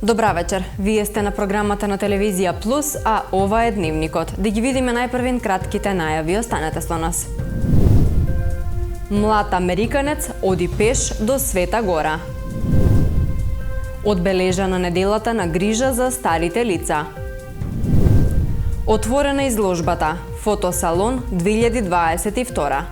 Добра вечер. Вие сте на програмата на телевизија Плюс, а ова е Дневникот. Да ги видиме најпрвин кратките најави. Останете со нас. Млад американец оди пеш до Света Гора. Одбележана неделата на грижа за старите лица. Отворена изложбата Фотосалон 2022.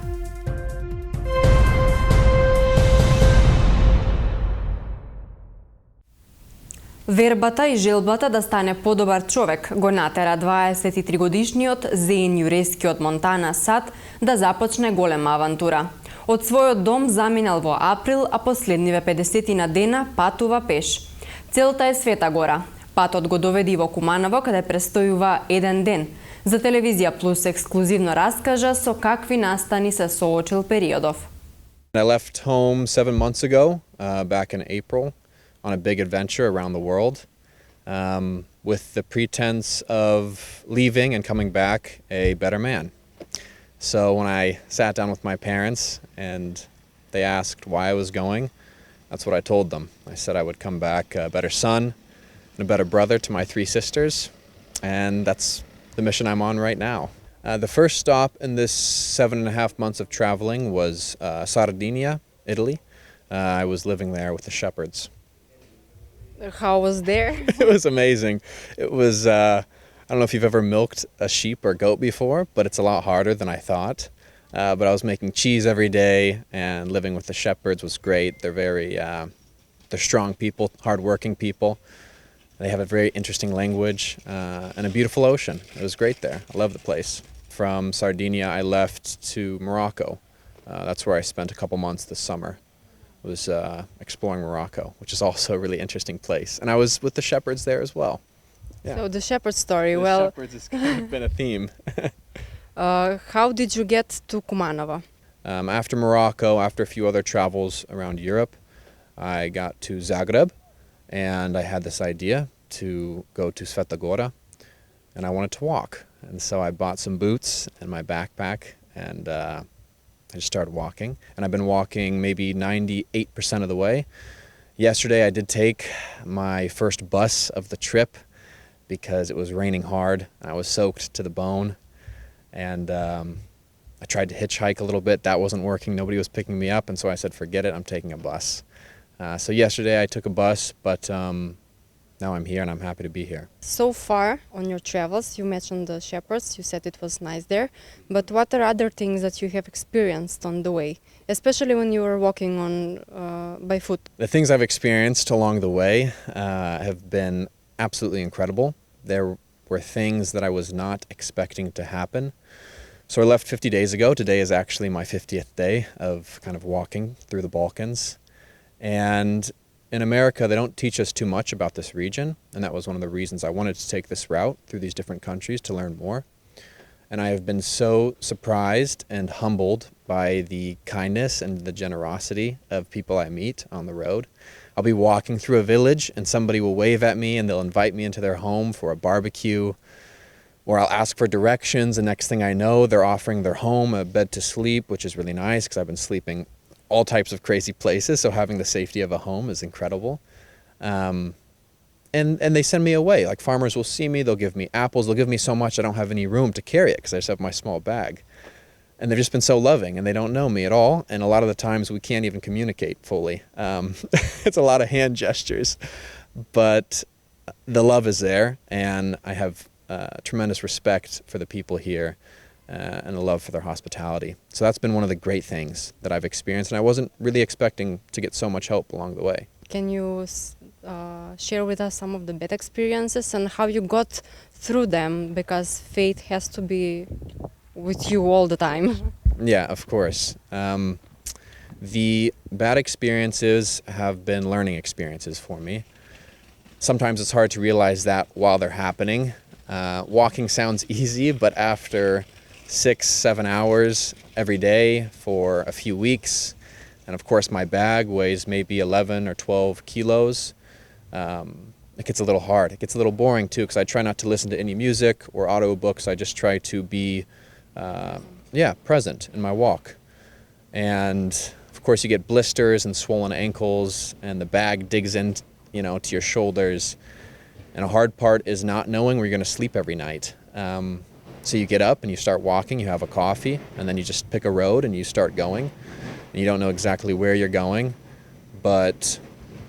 Вербата и желбата да стане подобар човек го натера 23-годишниот Зейн Јуревски од Монтана, САД, да започне голема авантура. Од својот дом заминал во април, а последниве 50 дена патува пеш. Целта е Света Гора. Патот го доведи во Куманово, каде престојува еден ден. За телевизија Плюс ексклузивно раскажа со какви настани се соочил периодов. I left home 7 months ago, back in April, on a big adventure around the world, with the pretense of leaving and coming back a better man. So when I sat down with my parents and they asked why I was going, that's what I told them. I said I would come back a better son and a better brother to my 3 sisters, and that's the mission I'm on right now. The first stop in this 7.5 months of traveling was Sardinia, Italy. I was living there with the shepherds. How was there? It was amazing. It was, I don't know if you've ever milked a sheep or goat before, but it's a lot harder than I thought. But I was making cheese every day, and living with the shepherds was great. They're strong people, hardworking people. They have a very interesting language and a beautiful ocean. It was great there. I love the place. From Sardinia, I left to Morocco. That's where I spent a couple months this summer. Was exploring Morocco, which is also a really interesting place. And I was with the shepherds there as well. Yeah. So the shepherd story, The shepherds has kind of been a theme. How did you get to Kumanovo? After Morocco, after a few other travels around Europe, I got to Zagreb, and I had this idea to go to Sveta Gora, and I wanted to walk. And so I bought some boots and my backpack, and I just started walking, and I've been walking maybe 98% of the way. Yesterday I did take my first bus of the trip because it was raining hard. I was soaked to the bone, and I tried to hitchhike a little bit. That wasn't working. Nobody was picking me up, and so I said, forget it, I'm taking a bus. So yesterday I took a bus, but now I'm here and I'm happy to be here. So far on your travels, you mentioned the shepherds, you said it was nice there, but what are other things that you have experienced on the way, especially when you were walking on by foot? The things I've experienced along the way have been absolutely incredible. There were things that I was not expecting to happen. So I left 50 days ago. Today is actually my 50th day of kind of walking through the Balkans. And in America, they don't teach us too much about this region, and that was one of the reasons I wanted to take this route through these different countries to learn more. And I have been so surprised and humbled by the kindness and the generosity of people I meet on the road. I'll be walking through a village and somebody will wave at me and they'll invite me into their home for a barbecue, or I'll ask for directions, and next thing I know, they're offering their home a bed to sleep, which is really nice because I've been sleeping all types of crazy places, so having the safety of a home is incredible. And they send me away. Like, farmers will see me, they'll give me apples, they'll give me so much I don't have any room to carry it because I just have my small bag. And they've just been so loving, and they don't know me at all, and a lot of the times we can't even communicate fully. It's a lot of hand gestures, but the love is there, and I have tremendous respect for the people here. And a love for their hospitality. So that's been one of the great things that I've experienced, and I wasn't really expecting to get so much help along the way. Can you share with us some of the bad experiences and how you got through them, because faith has to be with you all the time? Yeah, of course. The bad experiences have been learning experiences for me. Sometimes it's hard to realize that while they're happening. Walking sounds easy, but after 6-7 hours every day for a few weeks, and of course my bag weighs maybe 11 or 12 kilos, it gets a little hard. It gets a little boring too, because I try not to listen to any music or audiobooks. I just try to be present in my walk. And of course you get blisters and swollen ankles, and the bag digs in to your shoulders. And a hard part is not knowing where you're going to sleep every night. So you get up and you start walking, you have a coffee, and then you just pick a road and you start going. And you don't know exactly where you're going. But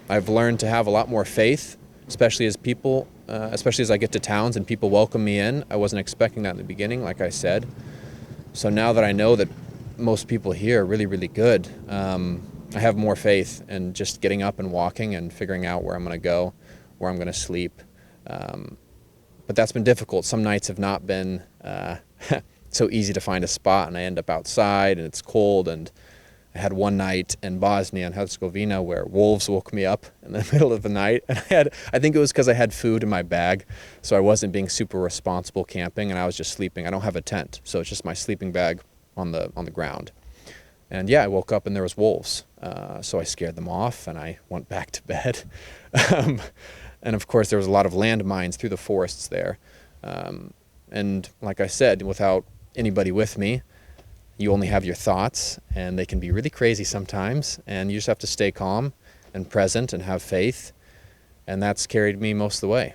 I've learned to have a lot more faith, especially as I get to towns and people welcome me in. I wasn't expecting that in the beginning, like I said. So now that I know that most people here are really, really good, I have more faith in just getting up and walking and figuring out where I'm going to go, where I'm going to sleep. But that's been difficult. Some nights have not been so easy to find a spot, and I end up outside and it's cold. And I had one night in Bosnia and Herzegovina where wolves woke me up in the middle of the night. And I think it was because I had food in my bag, so I wasn't being super responsible camping, and I was just sleeping. I don't have a tent, so it's just my sleeping bag on the ground. And yeah, I woke up and there was wolves. So I scared them off and I went back to bed. And of course, there was a lot of landmines through the forests there. And like I said, without anybody with me, you only have your thoughts, and they can be really crazy sometimes. And you just have to stay calm and present and have faith. And that's carried me most of the way.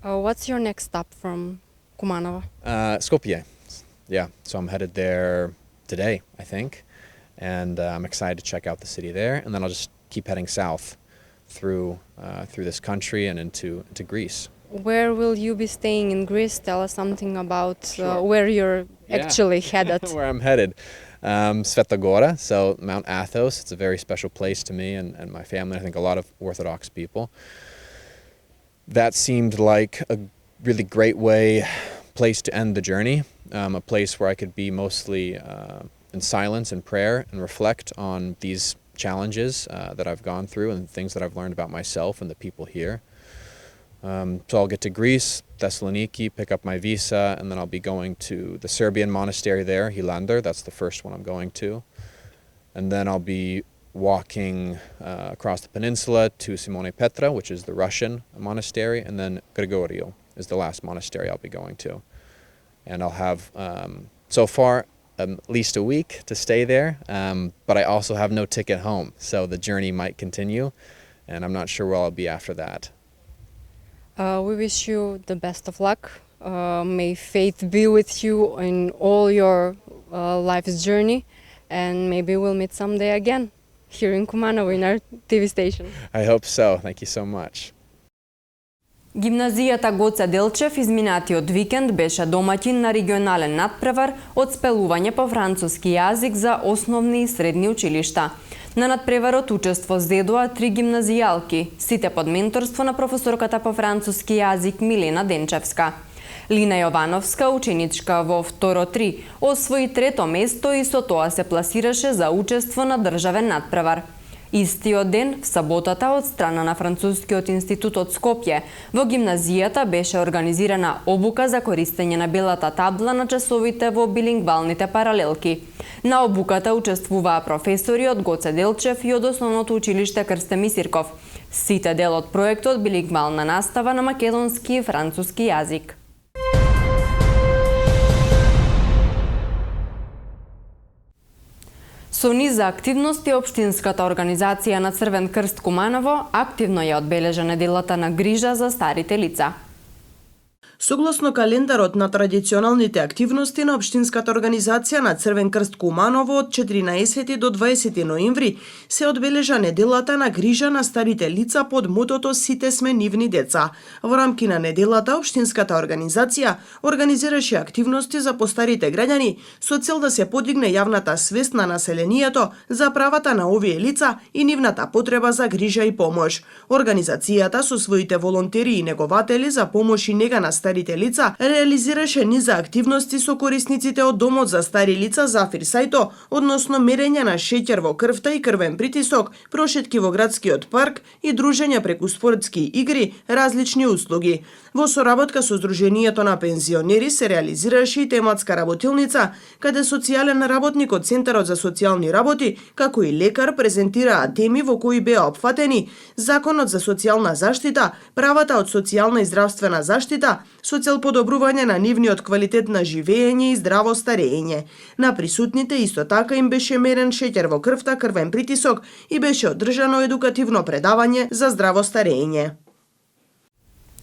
What's your next stop from Kumanovo? Skopje. Yeah, so I'm headed there today, I think. And I'm excited to check out the city there. And then I'll just keep heading south through this country and into Greece. Where will you be staying in Greece? Tell us something about Sure. where you're Yeah. actually headed. Where I'm headed. Sveta Gora, so Mount Athos. It's a very special place to me and my family. I think a lot of Orthodox people. That seemed like a really great place to end the journey. A place where I could be mostly in silence and prayer and reflect on these challenges that I've gone through and things that I've learned about myself and the people here. So I'll get to Greece, Thessaloniki, pick up my visa, and then I'll be going to the Serbian monastery there, Hilandar. That's the first one I'm going to. And then I'll be walking across the peninsula to Simone Petra, which is the Russian monastery, and then Gregorio is the last monastery I'll be going to. And I'll have, so far, at least a week to stay there, but I also have no ticket home, so the journey might continue, and I'm not sure where I'll be after that. We wish you the best of luck. May faith be with you in all your life's journey, and maybe we'll meet someday again here in Kumanovo in our TV station. I hope so. Thank you so much. Гимназијата Гоце Делчев изминатиот викенд беше домаќин на регионален надпревар од спелување по француски јазик за основни и средни училишта. На надпреварот учество зедоа 3 гимназијалки, сите под менторство на професорката по француски јазик Милена Денчевска. Лина Јовановска, ученичка во второ 3, освои трето место и со тоа се пласираше за учество на државен надпревар. Истиот ден, в саботата, од страна на Францускиот институт од Скопје, во гимназијата беше организирана обука за користење на белата табла на часовите во билингвалните паралелки. На обуката учествуваа професори од Гоце Делчев и од Основното училиште Крсте Мисирков. Сите дел од проектот билингвална настава на македонски и француски јазик. Со низа активности, Општинската организација на Црвен крст Куманово активно ја одбележа неделата на грижа за старите лица. Согласно календарот на традиционалните активности на Општинската организација на Црвен крст Куманово од 14 до 20 ноември се одбележа неделата на грижа на старите лица под мотото "Сите сме нивни деца". Во рамки на неделата Општинската организација организираше активности за постарите граѓани со цел да се подигне јавната свест на населението за правата на овие лица и нивната потреба за грижа и помош. Организацијата со своите волонтери и негователи за помош и нега на старите лица реализираше низа активности со корисниците од Домот за стари лица Зафир Сајто, односно мерење на шеќер во крвта и крвен притисок, прошетки во градскиот парк и дружења преку спортски игри, различни услуги. Во соработка со Сдруженијето на пензионери се реализираше и тематска работилница, каде социјален работник од Центарот за социјални работи, како и лекар презентираа теми во кои беа опфатени Законот за социјална заштита, правата од социјална и здравствена заштита, со цел подобрување на нивниот квалитет на живење и здраво старење. На присутните исто така им беше мерен шеќер во крвта, крвен притисок и беше одржано едукативно предавање за здраво старење.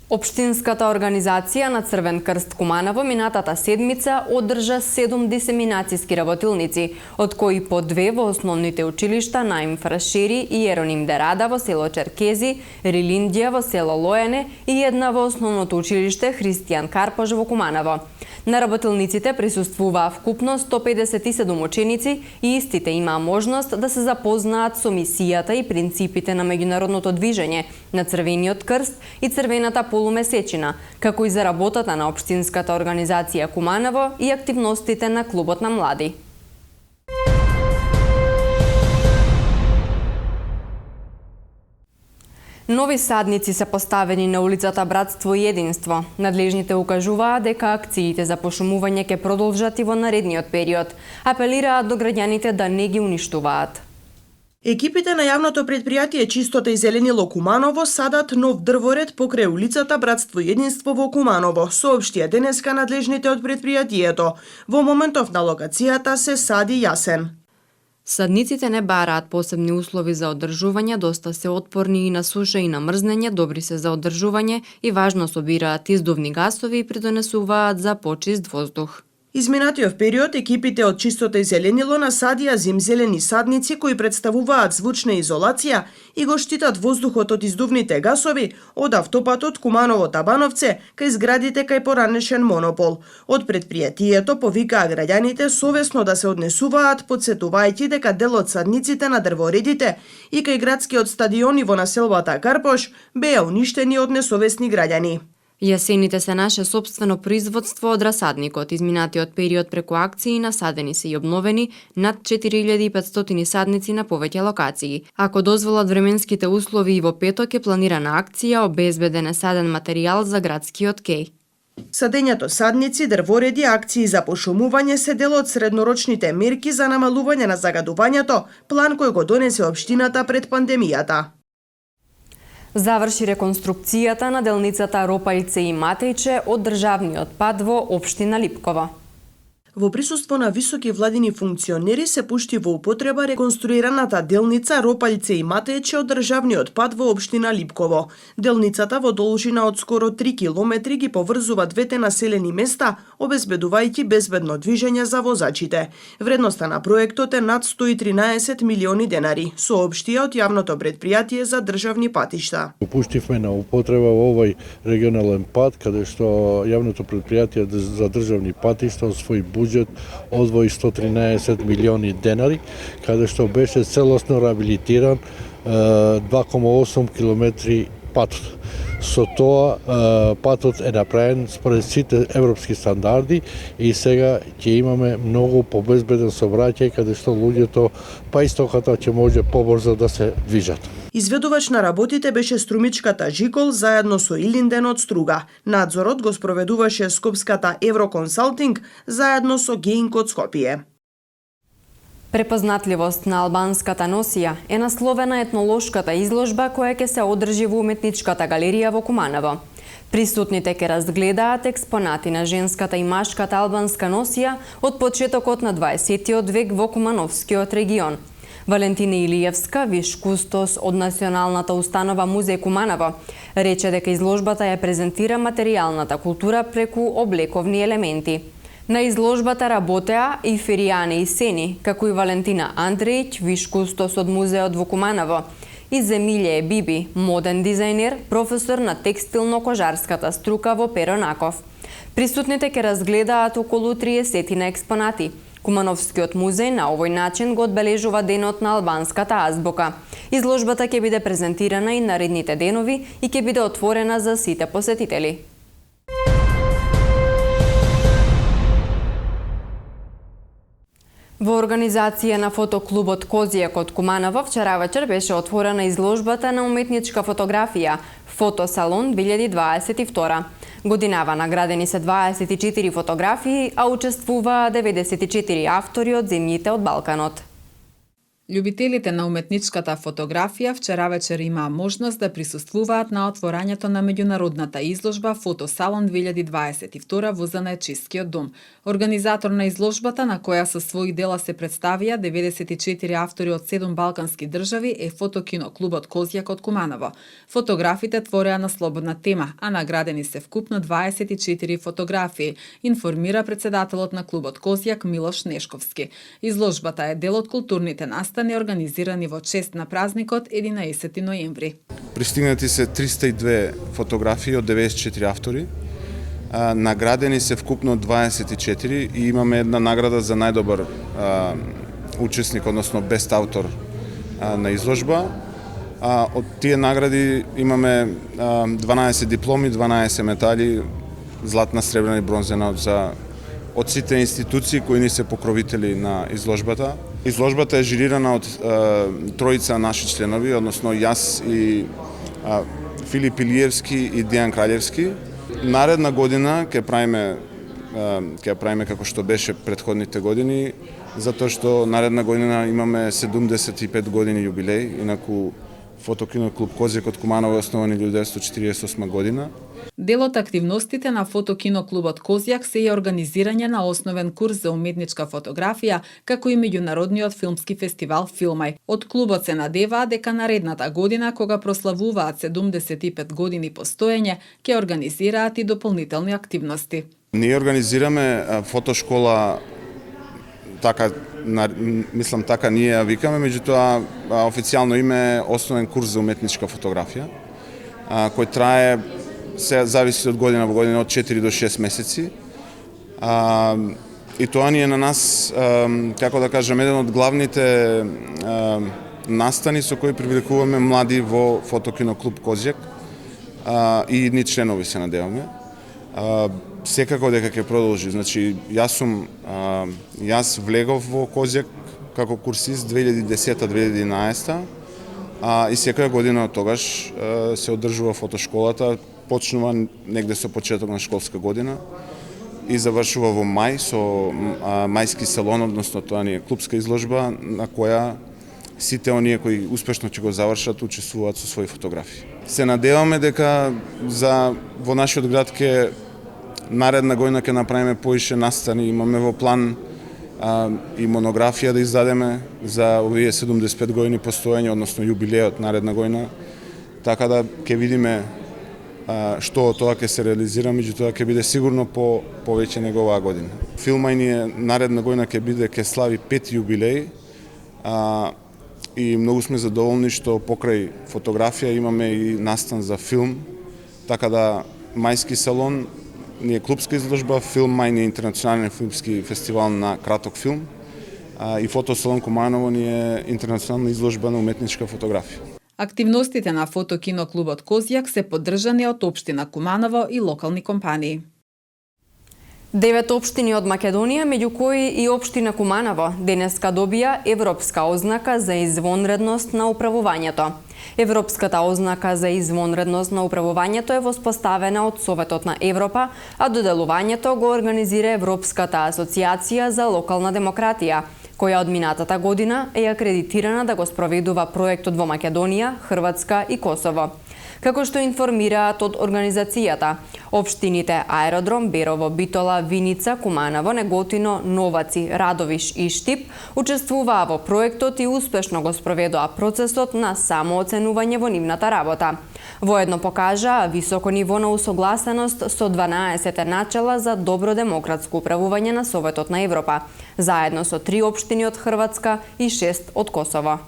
Општинската организација на Црвен крст Куманово минатата седмица одржа 7 дисеминацијски работилници, од кои по 2 во основните училишта Наим Фрашери и Ероним Дерада во село Черкези, Рилиндија во село Лојане и една во основното училиште Христијан Карпош во Куманово. На работилниците присуствуваа вкупно 157 ученици и истите имаа можност да се запознаат со мисијата и принципите на меѓународното движење на Црвениот крст и Црвената полумесечина, како и за работата на Општинската организација Куманово и активностите на Клубот на млади. Нови садници се поставени на улицата Братство и Единство. Надлежните укажуваа дека акциите за пошумување ќе продолжат и во наредниот период. Апелираат до граѓаните да не ги уништуваат. Екипите на јавното предпријатие Чистота и зеленило Куманово садат нов дрворед покрај улицата Братство и Единство во Куманово, соопштија денеска надлежните од предпријатието. Во моментов на локацијата се сади јасен. Садниците не бараат посебни услови за одржување, доста се отпорни и на суша и на мрзнење, добри се за одржување и важно собираат издувни гасови и придонесуваат за почист воздух. Изминатиот период екипите од Чистота и зеленило насадија зимзелени садници кои представуваат звучна изолација и го штитат воздухот од издувните гасови од автопатот Куманово-Табановце кај зградите кај поранешен монопол. Од предпријатието повикаа граѓаните совесно да се однесуваат, подсетувајќи дека дел од садниците на дрворедите и кај градскиот стадион и во населбата Карпош беа уништени од несовесни граѓани. Јасените се наше собствено производство од расадникот. Изминатиот период преку акции насадени се и обновени над 4500 садници на повеќе локации. Ако дозволат временските услови и во петок е планирана акција, обезбеден е саден материјал за градскиот кеј. Садењето садници, дрвореди, акции за пошумување се дел од среднорочните мерки за намалување на загадувањето, план кој го донесе општината пред пандемијата. Заврши реконструкцијата на делницата Ропајце и Матејче од државниот пат во општина Липково. Во присуство на високи владини функционери се пушти во употреба реконструираната делница Ропајце и Матејче од државниот пат во општина Липково. Делницата во должина од скоро 3 километри ги поврзува двете населени места, обезбедувајќи безбедно движење за возачите. Вредноста на проектот е над 113 милиони денари, соопштија од јавното предпријатие за државни патишта. Пуштивме на употреба овој регионален пат, каде што јавното предпријатие за државни патишта од свој буџет одвои 113 милиони денари, каде што беше целосно реабилитиран 2,8 километри патот. Со тоа патот е направен според сите европски стандарди и сега ќе имаме многу побезбеден сообраќај каде што луѓето па и стоката ќе може побрзо да се движат. Изведувач на работите беше струмичката Жикол заедно со Илинден од Струга. Надзорот го спроведуваше скопската Евроконсалтинг заедно со Геинк од Скопје. Препознатливост на албанската носија е насловена етнолошката изложба која ќе се одржи во уметничката галерија во Куманово. Присутните ќе разгледаат експонати на женската и машката албанска носија од почетокот на 20 век во Кумановскиот регион. Валентина Илиевска, виш кустос од Националната установа Музеј Куманово, рече дека изложбата ја презентира материјалната култура преку облековни елементи. На изложбата работеа и Феријане и Сени, како и Валентина Андрејќ, виш кустос од Музеот во Куманово, и Земилје Биби, моден дизајнер, професор на текстилно-кожарската струка во Перонаков. Присутните ќе разгледаат околу 30 на експонати. Кумановскиот музеј на овој начин го одбележува денот на албанската азбука. Изложбата ќе биде презентирана и наредните денови и ќе биде отворена за сите посетители. Во организација на фотоклубот Козијак од Куманово вчера вечер беше отворена изложбата на уметничка фотографија Фотосалон 2022. Годинава наградени се 24 фотографии, а учествуваа 94 автори од земјите од Балканот. Љубителите на уметничката фотографија вчера вечер имаа можност да присуствуваат на отворањето на меѓународната изложба Фотосалон 2022 во Занаечискиот дом. Организатор на изложбата, на која со своји дела се представија 94 автори од 7 балкански држави, е фотокино клубот Козјак од Куманово. Фотографите твореа на слободна тема, а наградени се вкупно 24 фотографии, информира председателот на клубот Козјак Милош Нешковски. Изложбата е дел од културните настани организирани во чест на празникот 11 ноември. Пристигнати се 302 фотографии од 94 автори. Наградени се вкупно 24 и имаме една награда за најдобар учесник, односно бест автор на изложба. Од тие награди имаме 12 дипломи, 12 медали, златна, сребрена и бронзена од сите институции кои ни се покровители на изложбата. Изложбата е жирирана од тројца наши членови, односно јас и Филип Илиевски и Дијан Краљевски. Наредна година ќе правиме како што беше претходните години, затоа што наредна година имаме 75 години јубилеј, инаку Фотокино клуб Козјак од Куманово е основан 1948 година. Дел од активностите на Фотокино клубот Козјак се и организирање на основен курс за уметничка фотографија, како и меѓународниот филмски фестивал Филмај. Од клубот се надеваа дека наредната година, кога прославуваат 75 години постоење, ќе организираат и дополнителни активности. Ние организираме фотошкола, така ние ја викаме, меѓутоа официјално име е основен курс за уметничка фотографија, кој трае, се зависи од година во година, од 4 до 6 месеци. И тоа ни е на нас, како да кажем, еден од главните настани со кои привлекуваме млади во Фотокино клуб Козјак и идни членови, се надеваме. Секако дека ќе продолжи. Значи, јас влегов во Козјак како курсист 2010-2011 и секоја година од тогаш се одржува фотошколата, почнува негде со почеток на школска година и завршува во мај со мајски салон, односно тоа ни е клубска изложба на која сите оние кои успешно ќе го завршат учествуваат со своји фотографии. Се надеваме дека во нашиот град ќе наредна година ќе направиме поише настани, имаме во план и монографија да издадеме за овие 75 години постоење, односно јубилеот наредна година, така да ќе видиме што од тоа ќе се реализира, меѓутоа ќе биде сигурно повеќе него оваа година. Филмај ни е наредна година ќе слави 5 јубилеј и многу сме задоволни што покрај фотографија имаме и настан за филм, така да мајски салон ни е клубска изложба, Филмај ни е интернационален филмски фестивал на краток филм и Фотосалон Куманово ни е интернационална изложба на уметничка фотографија. Активностите на Фотокино клубот Козјак се поддржани од општина Куманово и локални компании. 9 општини од Македонија, меѓу кои и општина Куманово, денеска добија европска ознака за извонредност на управувањето. Европската ознака за извонредност на управувањето е воспоставена од Советот на Европа, а доделувањето го организира Европската асоциација за локална демократија, која од минатата година е акредитирана да го спроведува проектот во Македонија, Хрватска и Косово. Како што информираат од организацијата, општините Аеродром, Берово, Битола, Виница, Куманово, Неготино, Новаци, Радовиш и Штип учествуваа во проектот и успешно го спроведоа процесот на самооценување во нивната работа. Воедно покажаа високо ниво на усогласеност со 12 начела за добро демократско управување на Советот на Европа, заедно со 3 општини од Хрватска и 6 од Косово.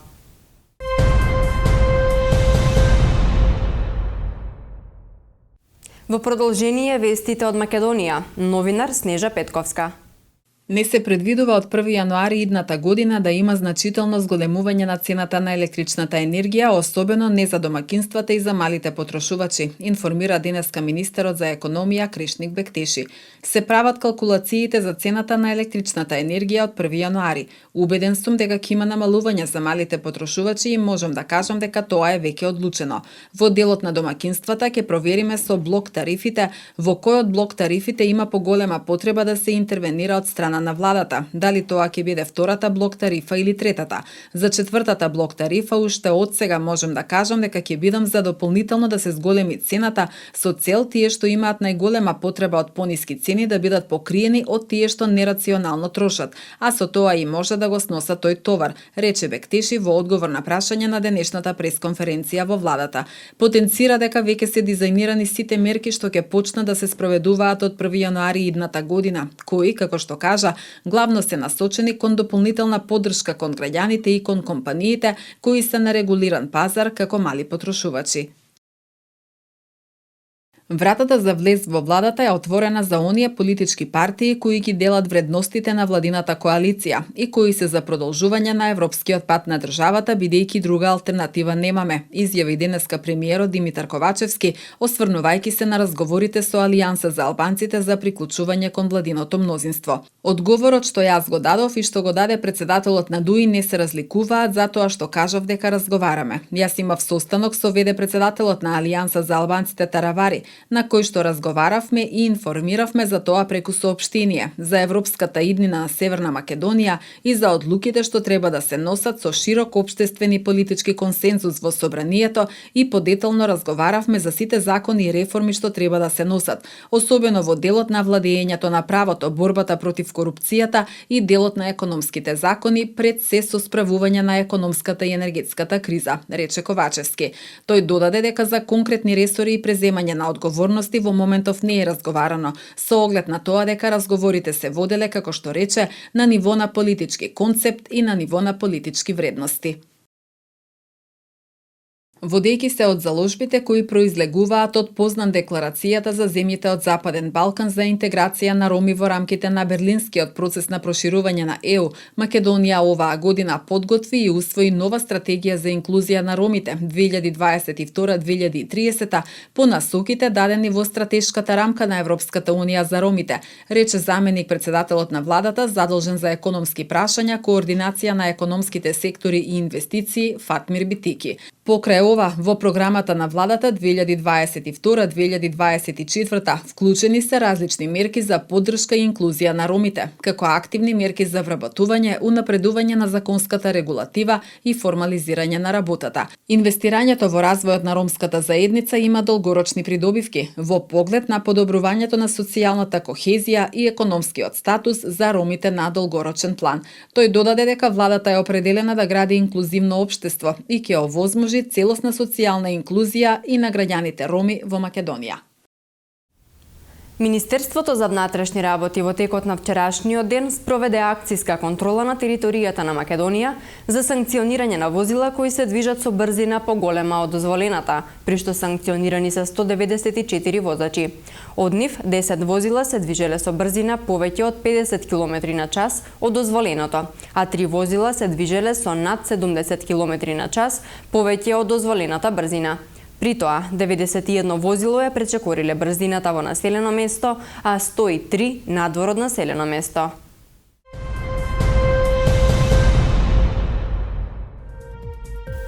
Во продолжение вестите од Македонија, новинар Снежа Петковска. Не се предвидува од 1 јануари идната година да има значително зголемување на цената на електричната енергија, особено не за домакинствата и за малите потрошувачи, информира денеска министерот за економија Кришник Бектеши. Се прават калкулациите за цената на електричната енергија од 1 јануари. Убеден сум дека ќе има намалување за малите потрошувачи и можам да кажам дека тоа е веќе одлучено. Во делот на домакинствата ќе провериме со блок тарифите, во кој од блок тарифите има поголема потреба да се интервенира од страна страна на владата, дали тоа ќе биде втората блок тарифа или третата. За четвртата блок тарифа уште од сега можем да кажам дека ќе бидам за дополнително да се зголеми цената со цел тие што имаат најголема потреба од пониски цени да бидат покриени од тие што нерационално трошат, а со тоа и може да го сноса тој товар, рече Бектеши во одговор на прашање на денешната пресконференција во владата. Потенцира дека веќе се дизајнирани сите мерки што ќе почнат да се спроведуваат од 1 јануари идната година, кои, како што кажа, главно се насочени кон дополнителна поддршка кон граѓаните и кон компаниите кои се на регулиран пазар како мали потрошувачи. Вратата за влез во владата е отворена за оние политички партии кои ги делат вредностите на владината коалиција и кои се за продолжување на европскиот пат на државата, бидејќи друга алтернатива немаме, изјави денеска премиерот Димитар Ковачевски, осврнувајќи се на разговорите со Алијанса за албанците за приклучување кон владиното мнозинство. Одговорот што јас го дадов и што го даде председателот на ДУИ не се разликуваат затоа што кажав дека разговараме. Јас имав состанок со веде председателот на Алијанса за албанците Таравари, на кој што разговаравме и информиравме за тоа преку соопштение, за европската иднина на Северна Македонија и за одлуките што треба да се носат со широк општествен и политички консензус во собранието и подетално разговаравме за сите закони и реформи што треба да се носат, особено во делот на владењето на правото, борбата против корупцијата и делот на економските закони пред се со справување на економската и енергетската криза, рече Ковачевски. Тој додаде дека за конкретни ресори и преземање на одговорности во моментов не е разговарано, со оглед на тоа дека разговорите се воделе, како што рече, на ниво на политички концепт и на ниво на политички вредности. Водејќи се од заложбите кои произлегуваат од познан декларацијата за земјите од Западен Балкан за интеграција на роми во рамките на Берлинскиот процес на проширување на ЕУ, Македонија оваа година подготви и усвои нова стратегија за инклузија на ромите 2022-2030 по насоките дадени во стратешката рамка на Европската унија за ромите, рече заменик председателот на владата задолжен за економски прашања, координација на економските сектори и инвестиции Фатмир Битики. Покрај ова, во програмата на владата 2022-2024 вклучени се различни мерки за поддршка и инклузија на ромите, како активни мерки за вработување, унапредување на законската регулатива и формализирање на работата. Инвестирањето во развојот на ромската заедница има долгорочни придобивки во поглед на подобрувањето на социјалната кохезија и економскиот статус за ромите на долгорочен план. Тој додаде дека владата е определена да гради инклузивно општество и ќе овозможи целосна социјална инклузија и на граѓаните роми во Македонија. Министерството за внатрешни работи во текот на вчерашниот ден спроведе акциска контрола на територијата на Македонија за санкционирање на возила кои се движат со брзина поголема од дозволената, при што санкционирани се 194 возачи. Од нив 10 возила се движеле со брзина повеќе од 50 км/ч од дозволеното, а 3 возила се движеле со над 70 км/ч повеќе од дозволената брзина. При тоа, 91 возило ја пречекориле брзината во населено место, а 103 надвор од населено место.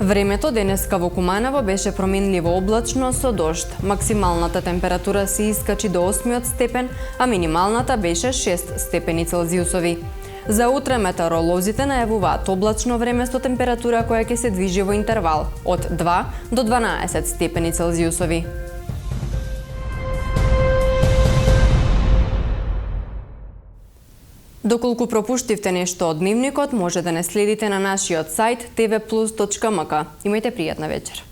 Времето денеска во Куманово беше променливо облачно со дожд. Максималната температура се искачи до 8 степен, а минималната беше 6 степени Целзиусови. За утре метеоролозите најавуваат облачно време со температура која ќе се движи во интервал од 2 до 12 степени Целзиусови. Доколку пропуштивте нешто од Дневникот, може да не следите на нашиот сајт tvplus.mk. Имајте пријатна вечер.